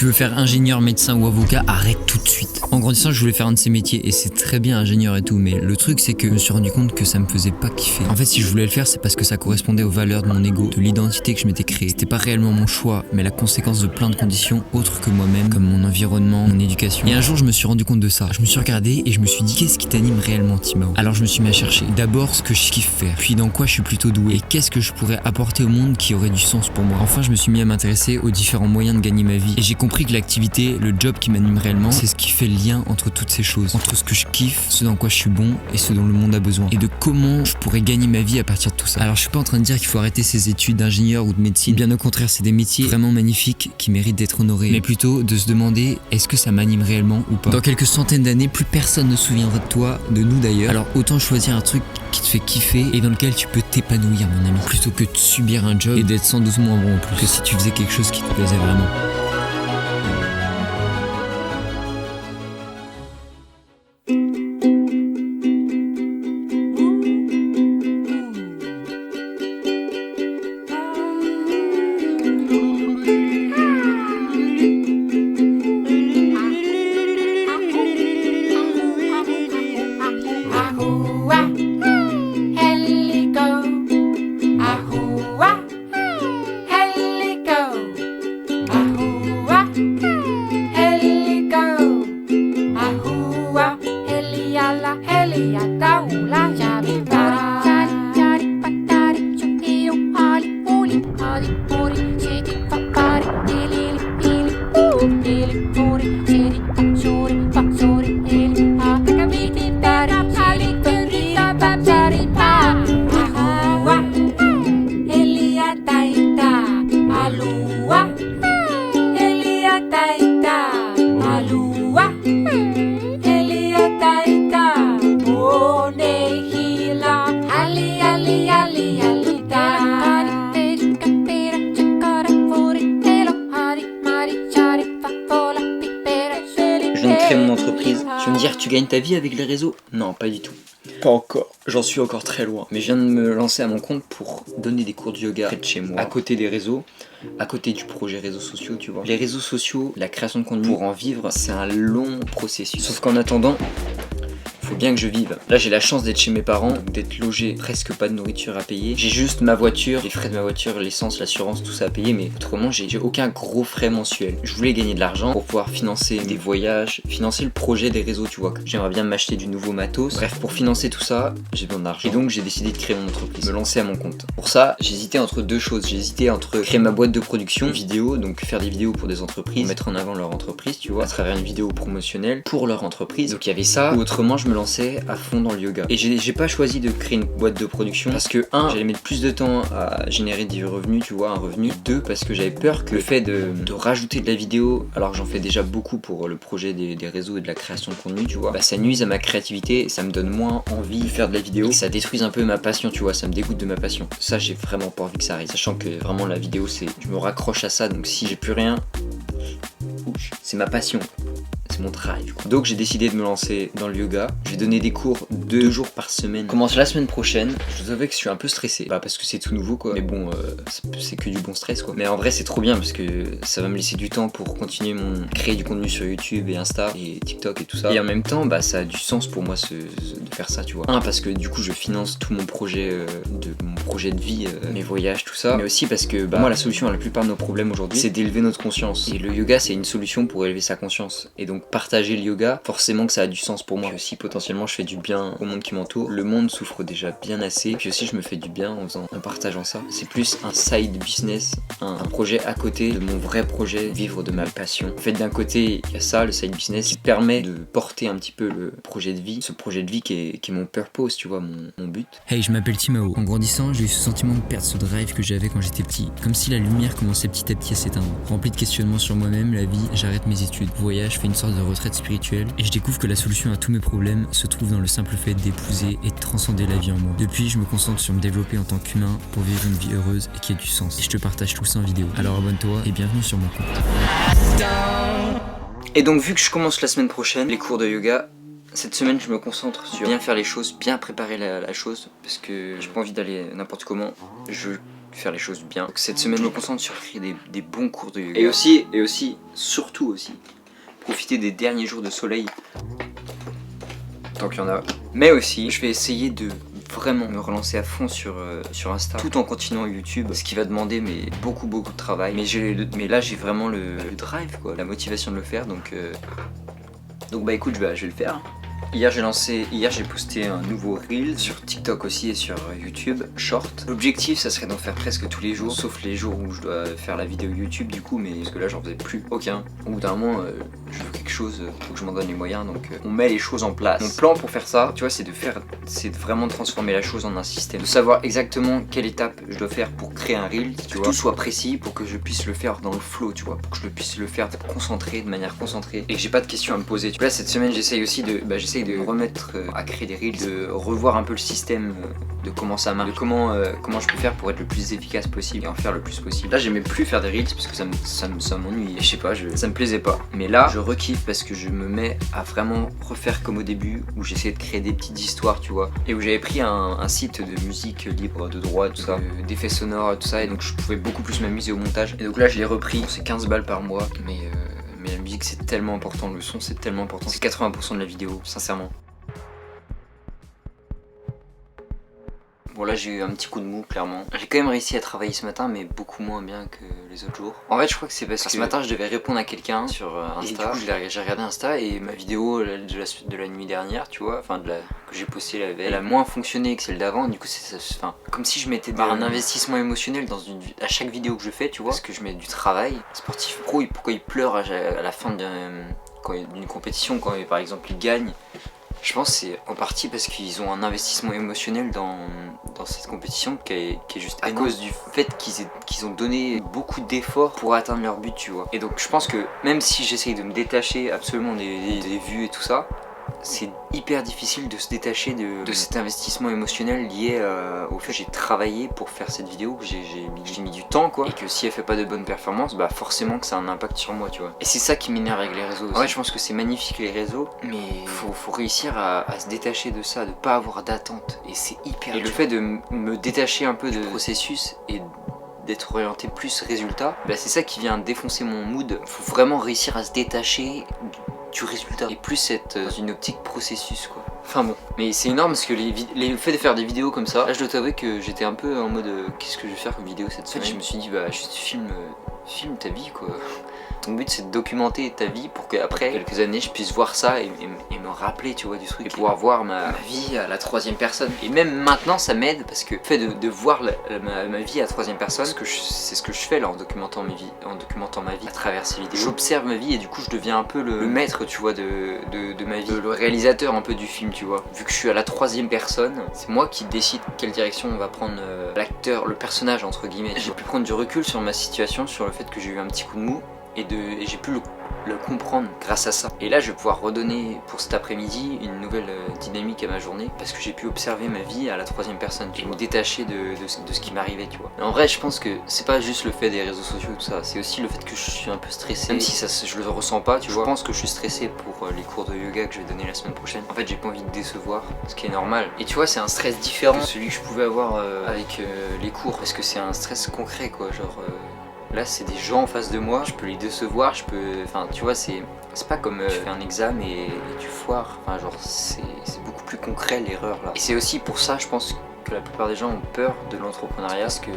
tu veux faire ingénieur, médecin ou avocat, arrête tout de suite. En grandissant, je voulais faire un de ces métiers et c'est très bien ingénieur et tout, mais le truc c'est que je me suis rendu compte que ça me faisait pas kiffer. En fait, si je voulais le faire, c'est parce que ça correspondait aux valeurs de mon ego, de l'identité que je m'étais créée. C'était pas réellement mon choix, mais la conséquence de plein de conditions autres que moi-même, comme mon environnement, mon éducation. Et un jour, je me suis rendu compte de ça. Je me suis regardé et je me suis dit, qu'est-ce qui t'anime réellement, Timao? Alors je me suis mis à chercher. D'abord, ce que je kiffe faire, puis dans quoi je suis plutôt doué, et qu'est-ce que je pourrais apporter au monde qui aurait du sens pour moi. Enfin, je me suis mis à m'intéresser aux différents moyens de gagner ma vie, et j'ai compris que l'activité, le job qui m'anime réellement, c'est ce qui fait le lien entre toutes ces choses, entre ce que je kiffe, ce dans quoi je suis bon et ce dont le monde a besoin, et de comment je pourrais gagner ma vie à partir de tout ça. Alors je suis pas en train de dire qu'il faut arrêter ses études d'ingénieur ou de médecine, bien au contraire, c'est des métiers vraiment magnifiques qui méritent d'être honorés, mais plutôt de se demander, est-ce que ça m'anime réellement ou pas. Dans quelques centaines d'années, plus personne ne se souviendra de toi, de nous d'ailleurs, alors autant choisir un truc qui te fait kiffer et dans lequel tu peux t'épanouir, mon ami, plutôt que de subir un job et d'être sans doute moins bon en plus que si tu faisais quelque chose qui te plaisait vraiment. Mon entreprise. Tu vas me dire, tu gagnes ta vie avec les réseaux? Non, pas du tout. Pas encore. J'en suis encore très loin. Mais je viens de me lancer à mon compte pour donner des cours de yoga près de chez moi, à côté des réseaux, à côté du projet réseaux sociaux, tu vois. Les réseaux sociaux, la création de contenu, pour en vivre, c'est un long processus. Sauf qu'en attendant, faut bien que je vive. Là, j'ai la chance d'être chez mes parents, d'être logé, presque pas de nourriture à payer. J'ai juste ma voiture, les frais de ma voiture, l'essence, l'assurance, tout ça à payer, mais autrement, j'ai aucun gros frais mensuel. Je voulais gagner de l'argent pour pouvoir financer des voyages, financer le projet des réseaux, tu vois. J'aimerais bien m'acheter du nouveau matos. Bref, pour financer tout ça, j'ai besoin d'argent. Et donc, j'ai décidé de créer mon entreprise, me lancer à mon compte. Pour ça, j'hésitais entre deux choses. J'hésitais entre créer ma boîte de production vidéo, donc faire des vidéos pour des entreprises, mettre en avant leur entreprise, tu vois, à travers une vidéo promotionnelle pour leur entreprise. Donc, il y avait ça. Ou autrement, je me lançais à fond dans le yoga. Et j'ai pas choisi de créer une boîte de production parce que j'allais mettre plus de temps à générer des revenus, tu vois, un revenu. Et 2, parce que j'avais peur que le fait de rajouter de la vidéo, alors que j'en fais déjà beaucoup pour le projet des réseaux et de la création de contenu, tu vois, bah ça nuise à ma créativité et ça me donne moins envie de faire de la vidéo. Et ça détruise un peu ma passion, tu vois, ça me dégoûte de ma passion. Ça, j'ai vraiment pas envie que ça arrive. Sachant que vraiment la vidéo, je me raccroche à ça, donc si j'ai plus rien, c'est ma passion. C'est mon travail du coup. Donc j'ai décidé de me lancer dans le yoga. Je vais donner des cours 2 jours par semaine. Je commence la semaine prochaine. Je vous avoue que je suis un peu stressé. Bah parce que c'est tout nouveau quoi. Mais bon, c'est que du bon stress quoi. Mais en vrai c'est trop bien parce que ça va me laisser du temps pour continuer créer du contenu sur YouTube et Insta et TikTok et tout ça. Et en même temps, bah ça a du sens pour moi de faire ça, tu vois. Parce que du coup je finance tout mon projet de vie, mes voyages, tout ça. Mais aussi parce que moi la solution à la plupart de nos problèmes aujourd'hui, c'est d'élever notre conscience. Et le yoga c'est une solution pour élever sa conscience. Et donc partager le yoga, forcément que ça a du sens pour moi. Puis aussi potentiellement je fais du bien au monde qui m'entoure. Le monde souffre déjà bien assez. Et puis aussi je me fais du bien en partageant ça. C'est plus un side business, un projet à côté de mon vrai projet, vivre de ma passion. En fait d'un côté il y a ça, le side business qui permet de porter un petit peu le projet de vie. Ce projet de vie qui est mon purpose, tu vois, mon but. Hey, je m'appelle Timao. En grandissant, j'ai eu ce sentiment de perdre ce drive que j'avais quand j'étais petit. Comme si la lumière commençait petit à petit à s'éteindre. Rempli de questionnements sur moi-même, la vie, j'arrête mes études. Voyage, fais une sorte de retraite spirituelle et je découvre que la solution à tous mes problèmes se trouve dans le simple fait d'épouser et de transcender la vie en moi. Depuis, je me concentre sur me développer en tant qu'humain pour vivre une vie heureuse et qui a du sens. Et je te partage tout ça en vidéo. Alors abonne-toi et bienvenue sur mon compte. Et donc vu que je commence la semaine prochaine les cours de yoga, cette semaine je me concentre sur bien faire les choses, bien préparer la chose parce que j'ai pas envie d'aller n'importe comment. Je faire les choses bien. Donc cette semaine je me concentre sur créer des bons cours de yoga. Et aussi, surtout aussi, profiter des derniers jours de soleil, tant qu'il y en a. Mais aussi, je vais essayer de vraiment me relancer à fond sur Insta, tout en continuant YouTube, ce qui va demander beaucoup de travail. Mais là j'ai vraiment le drive, quoi, la motivation de le faire, donc bah écoute, je vais le faire. Hier j'ai posté un nouveau reel sur TikTok aussi et sur YouTube, short. L'objectif ça serait d'en faire presque tous les jours, sauf les jours où je dois faire la vidéo YouTube du coup, mais parce que là j'en faisais plus aucun. Au bout d'un moment, je veux quelque chose, faut que je m'en donne les moyens, donc on met les choses en place. Mon plan pour faire ça, tu vois, c'est de vraiment transformer la chose en un système, de savoir exactement quelle étape je dois faire pour créer un reel, tu vois, que tout soit précis pour que je puisse le faire dans le flow, tu vois, pour que je puisse le faire de manière concentrée et que j'ai pas de questions à me poser. Tu vois, là cette semaine j'essaye aussi de remettre à créer des reels, de revoir un peu le système, de comment ça marche, de comment je peux faire pour être le plus efficace possible et en faire le plus possible. Là j'aimais plus faire des reels parce que ça m'ennuyait, je sais pas, ça me plaisait pas. Mais là je rekiffe parce que je me mets à vraiment refaire comme au début, où j'essayais de créer des petites histoires, tu vois, et où j'avais pris un site de musique libre de droit, tout ça, d'effets sonores, tout ça, et donc je pouvais beaucoup plus m'amuser au montage. Et donc là je l'ai repris, c'est 15 balles par mois, mais la musique c'est tellement important, le son c'est tellement important, c'est 80% de la vidéo, sincèrement. Bon là j'ai eu un petit coup de mou clairement. J'ai quand même réussi à travailler ce matin mais beaucoup moins bien que les autres jours. En fait je crois que c'est parce que ce matin je devais répondre à quelqu'un sur Insta. Et du coup j'ai regardé Insta et ma vidéo de la nuit dernière, tu vois, enfin que j'ai postée la veille, elle a moins fonctionné que celle d'avant. Du coup c'est comme si je mettais un investissement émotionnel à chaque vidéo que je fais, tu vois, parce que je mets du travail. Sportif pro, pourquoi il pleure à la fin d'une compétition quand par exemple il gagne? Je pense que c'est en partie parce qu'ils ont un investissement émotionnel dans cette compétition qui est juste à cause du fait qu'ils ont donné beaucoup d'efforts pour atteindre leur but, tu vois. Et donc je pense que même si j'essaye de me détacher absolument des vues et tout ça, c'est hyper difficile de se détacher de cet investissement émotionnel lié au fait que j'ai travaillé pour faire cette vidéo, que j'ai mis du temps, quoi, et que si elle fait pas de bonnes performances, bah forcément que ça a un impact sur moi, tu vois. Et c'est ça qui m'énerve avec les réseaux aussi. Ouais, je pense que c'est magnifique les réseaux, mais faut réussir à se détacher de ça, de pas avoir d'attente, et c'est hyper dur. Et le fait de me détacher un peu du processus et d'être orienté plus résultat, bah c'est ça qui vient défoncer mon mood. Faut vraiment réussir à se détacher du résultat et plus être dans une optique processus, quoi. Enfin bon, mais c'est énorme parce que le fait de faire des vidéos comme ça, là je dois t'avouer que j'étais un peu en mode qu'est-ce que je vais faire comme vidéo cette semaine. Je me suis dit bah juste filme ta vie, quoi. Ton but c'est de documenter ta vie pour qu'après quelques années je puisse voir ça et me rappeler, tu vois, du truc, et pouvoir voir ma vie à la troisième personne. Et même maintenant ça m'aide parce que le fait de voir ma vie à la troisième personne, c'est ce que je fais là en documentant ma vie à travers ces vidéos. J'observe ma vie et du coup je deviens un peu le maître, tu vois, de ma vie, le réalisateur un peu du film, tu vois. Vu que je suis à la troisième personne, c'est moi qui décide quelle direction on va prendre l'acteur, le personnage entre guillemets. J'ai pu prendre du recul sur ma situation, sur le fait que j'ai eu un petit coup de mou et j'ai pu le comprendre grâce à ça. Et là je vais pouvoir redonner pour cet après-midi une nouvelle dynamique à ma journée parce que j'ai pu observer ma vie à la troisième personne, et me détacher de ce qui m'arrivait, tu vois. Mais en vrai je pense que c'est pas juste le fait des réseaux sociaux et tout ça, c'est aussi le fait que je suis un peu stressé, même si je le ressens pas, tu vois. Je pense que je suis stressé pour les cours de yoga que je vais donner la semaine prochaine. En fait j'ai pas envie de décevoir, ce qui est normal. Et tu vois c'est un stress différent de celui que je pouvais avoir avec les cours, parce que c'est un stress concret, quoi, genre là c'est des gens en face de moi, je peux les décevoir, enfin tu vois, c'est pas comme tu fais un examen et tu foires, enfin genre c'est beaucoup plus concret l'erreur là. Et c'est aussi pour ça je pense que la plupart des gens ont peur de l'entrepreneuriat, parce que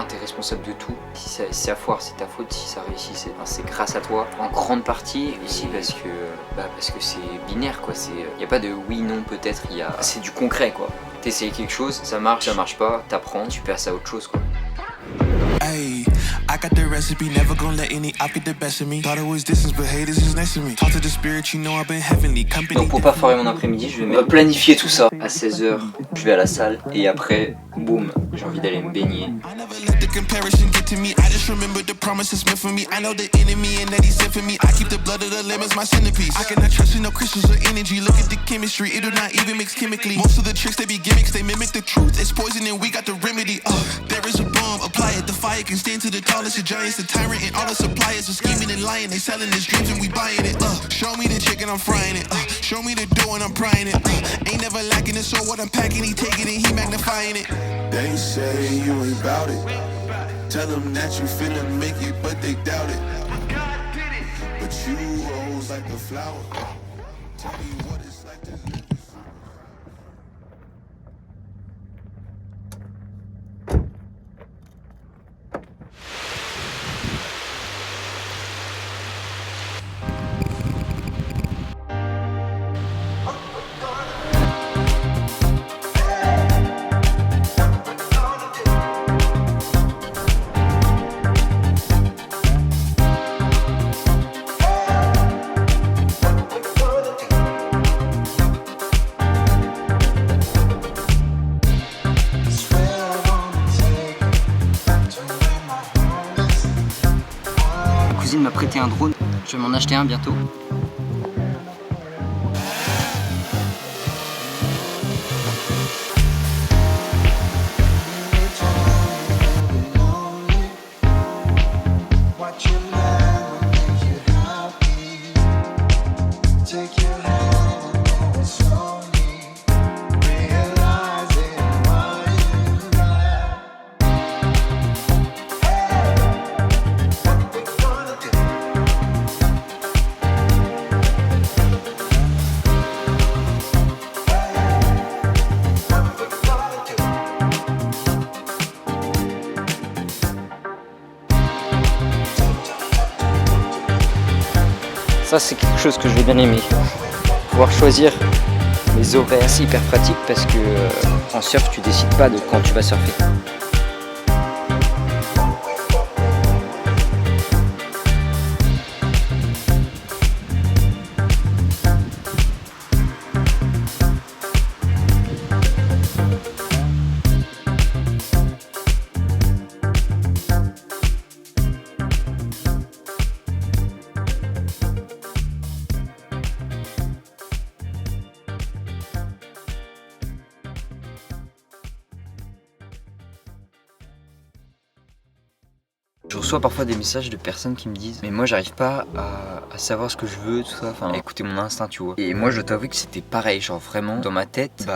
t'es responsable de tout, si ça foire c'est ta faute, si ça réussit c'est grâce à toi en grande partie, et aussi parce que c'est binaire, quoi, y a pas de oui non peut-être, c'est du concret, quoi. T'essayes quelque chose, ça marche pas, t'apprends, tu passes à autre chose, quoi. Ay, I got the recipe, never gonna let any out get the best of me. Thought it was distance, but haters is next to me. Talk to the spirit, you know I've been heavenly company. Donc pour pas foirer mon après-midi, je vais planifier tout ça. À 16h, je vais à la salle et après, boum, j'ai envie d'aller me baigner. comparison get to me. I just remember the promises meant for me. I know the enemy and that he's sent for me. I keep the blood of the lemons, my centerpiece. I cannot trust in no crystals or energy. Look at the chemistry, it do not even mix chemically. Most of the tricks, they be gimmicks, they mimic the truth. It's poison and we got the remedy. There is a bomb, apply it. The fire can stand to the tallest of giants. The tyrant and all the suppliers are scheming and lying. They selling his dreams and we buying it. Show me the chicken, I'm frying it. Show me the dough and I'm prying it. Ain't never lacking it, so what I'm packing, he taking it, he magnifying it. They say you ain't bout it. Tell them that you finna make it, but they doubt it. But you rose like a flower. Tell me what it's like to live. M'a prêté un drone, je vais m'en acheter un bientôt. Ça c'est quelque chose que je vais bien aimer, pouvoir choisir les horaires, c'est hyper pratique parce que en surf tu décides pas de quand tu vas surfer. Je reçois parfois des messages de personnes qui me disent mais moi j'arrive pas à savoir ce que je veux, tout ça, enfin à écouter mon instinct, tu vois. Et moi je dois t'avouer que c'était pareil, genre vraiment dans ma tête,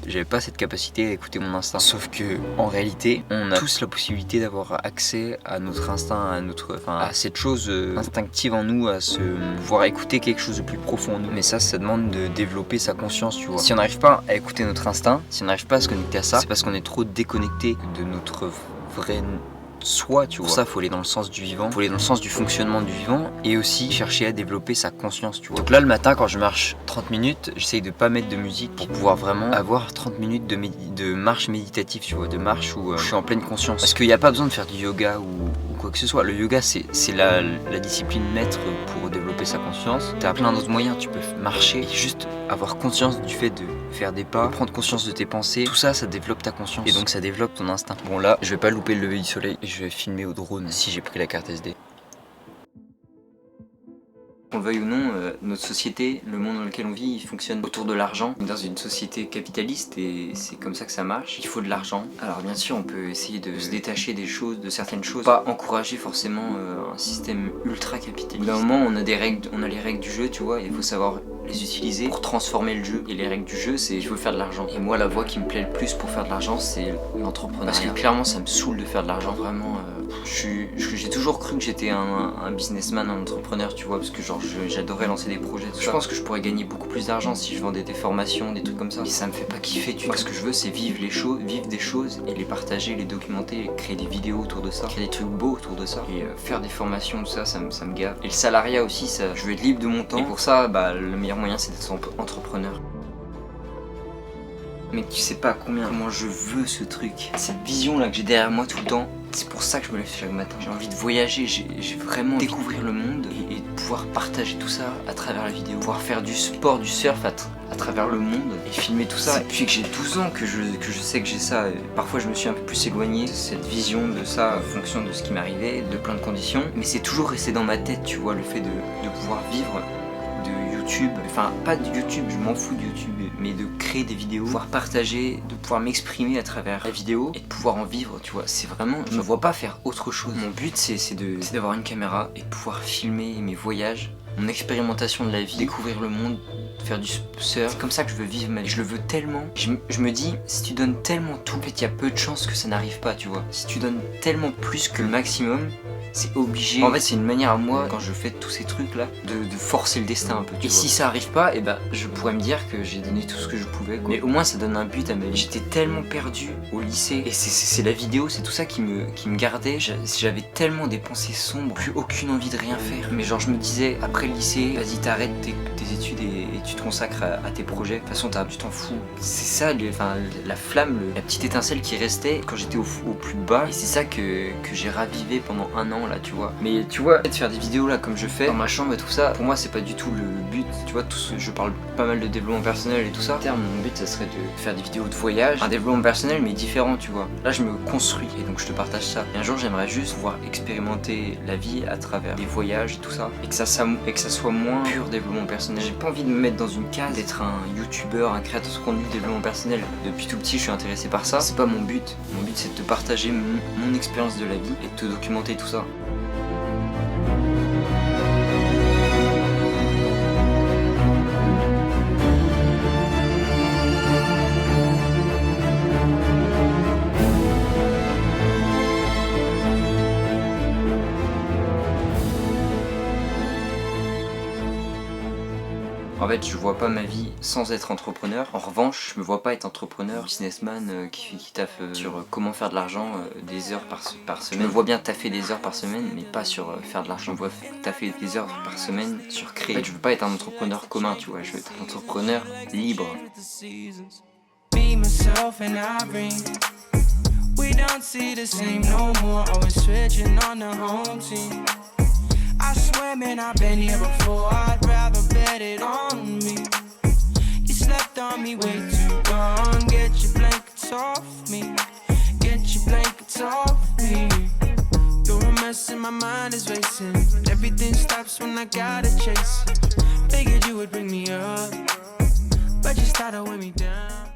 j'avais pas cette capacité à écouter mon instinct. Sauf que en réalité, on a tous la possibilité d'avoir accès à notre instinct, à cette chose instinctive en nous, à se pouvoir écouter quelque chose de plus profond en nous. Mais ça demande de développer sa conscience, tu vois. Si on n'arrive pas à écouter notre instinct, si on n'arrive pas à se connecter à ça, c'est parce qu'on est trop déconnecté de notre vrai soi, tu vois. Pour ça, faut aller dans le sens du vivant, faut aller dans le sens du fonctionnement du vivant et aussi chercher à développer sa conscience, tu vois. Donc là, le matin, quand je marche 30 minutes, j'essaye de pas mettre de musique pour pouvoir vraiment avoir 30 minutes de marche méditative, tu vois, de marche où je suis en pleine conscience. Parce qu'il n'y a pas besoin de faire du yoga ou quoi que ce soit. Le yoga, c'est la discipline maître pour développer sa conscience. T'as plein d'autres moyens, tu peux marcher et juste avoir conscience du fait de faire des pas, prendre conscience de tes pensées. Tout ça, ça développe ta conscience et donc ça développe ton instinct. Bon là, je vais pas louper le lever du soleil. Je vais filmer au drone si j'ai pris la carte SD. Qu'on le veuille ou non, notre société, le monde dans lequel on vit, il fonctionne autour de l'argent. Dans une société capitaliste et c'est comme ça que ça marche. Il faut de l'argent. Alors bien sûr, on peut essayer de se détacher des choses, de certaines choses. Pas encourager forcément un système ultra capitaliste. D'un moment, on a des règles, on a les règles du jeu, tu vois, et il faut savoir les utiliser pour transformer le jeu. Et les règles du jeu, c'est il faut faire de l'argent. Et moi, la voie qui me plaît le plus pour faire de l'argent, c'est l'entrepreneuriat. Parce que clairement, ça me saoule de faire de l'argent. Vraiment, j'ai toujours cru que j'étais un businessman, un entrepreneur, tu vois, parce que genre j'adorais lancer des projets. Je pense que je pourrais gagner beaucoup plus d'argent si je vendais des formations, des trucs comme ça. Mais ça me fait pas kiffer, tu vois. Ce que je veux, c'est vivre des choses et les partager, les documenter, créer des vidéos autour de ça, créer des trucs beaux autour de ça. Et faire des formations, tout ça, ça me gave. Et le salariat aussi, ça, je veux être libre de mon temps. Et pour ça, le meilleur moyen, c'est d'être entrepreneur. Mais tu sais pas comment je veux ce truc. Cette vision là que j'ai derrière moi tout le temps. C'est pour ça que je me lève chaque matin. J'ai envie de voyager, j'ai vraiment envie de découvrir le monde et de pouvoir partager tout ça à travers la vidéo. Pouvoir faire du sport, du surf à travers le monde et filmer tout ça. Depuis que j'ai 12 ans que je sais que j'ai ça. Parfois je me suis un peu plus éloigné de cette vision de ça en fonction de ce qui m'arrivait, de plein de conditions. Mais c'est toujours resté dans ma tête, tu vois, le fait de pouvoir vivre de YouTube. Enfin, pas de YouTube, je m'en fous de YouTube, mais de créer des vidéos, pouvoir partager, de pouvoir m'exprimer à travers la vidéo et de pouvoir en vivre, tu vois. C'est vraiment, je me vois pas faire autre chose. Mon but, c'est d'avoir une caméra et de pouvoir filmer mes voyages, mon expérimentation de la vie, découvrir le monde, faire du surf. C'est comme ça que je veux vivre ma vie. Je le veux tellement. Je me dis, si tu donnes tellement tout, en fait, il y a peu de chances que ça n'arrive pas, tu vois. Si tu donnes tellement plus que le maximum, c'est obligé. En fait, c'est une manière à moi, quand je fais tous ces trucs-là, de forcer le destin un peu. Et si ça arrive pas, et ben, je pourrais me dire que j'ai donné tout ce que je pouvais, quoi. Mais au moins, ça donne un but à ma vie. J'étais tellement perdu au lycée. Et c'est la vidéo, c'est tout ça qui me gardait. J'avais tellement des pensées sombres, plus aucune envie de rien faire. Mais genre, je me disais, après le lycée, vas-y, t'arrêtes tes études et tu te consacres à tes projets. De toute façon, tu t'en fous. C'est ça, la flamme, la petite étincelle qui restait quand j'étais au plus bas. Et c'est ça que j'ai ravivé pendant un an, là, tu vois. Mais tu vois, de faire des vidéos là comme je fais dans ma chambre et tout ça, pour moi, c'est pas du tout le but. Tu vois, je parle pas mal de développement personnel et tout ça. À terme, mon but, ça serait de faire des vidéos de voyage, un développement personnel, mais différent, tu vois. Là, je me construis et donc je te partage ça. Et un jour, j'aimerais juste pouvoir expérimenter la vie à travers des voyages et tout ça, et que ça soit moins pur développement personnel. J'ai pas envie de me mettre dans une case, d'être un youtubeur, un créateur de contenu de développement personnel. Depuis tout petit, je suis intéressé par ça. C'est pas mon but. Mon but, c'est de te partager mon expérience de la vie et de te documenter tout ça. En fait, je vois pas ma vie sans être entrepreneur. En revanche, je me vois pas être entrepreneur, businessman qui taffe sur comment faire de l'argent des heures par semaine. Je me vois bien taffer des heures par semaine, mais pas sur faire de l'argent. Je me vois taffer des heures par semaine sur créer. En fait, je veux pas être un entrepreneur commun, tu vois. Je veux être un entrepreneur libre. I swear, man, I've been here before. I'd rather bet it on me. You slept on me way too long. Get your blankets off me. Get your blankets off me. You're a mess and my mind is racing. Everything stops when I gotta chase it. Figured you would bring me up, but you started with me down.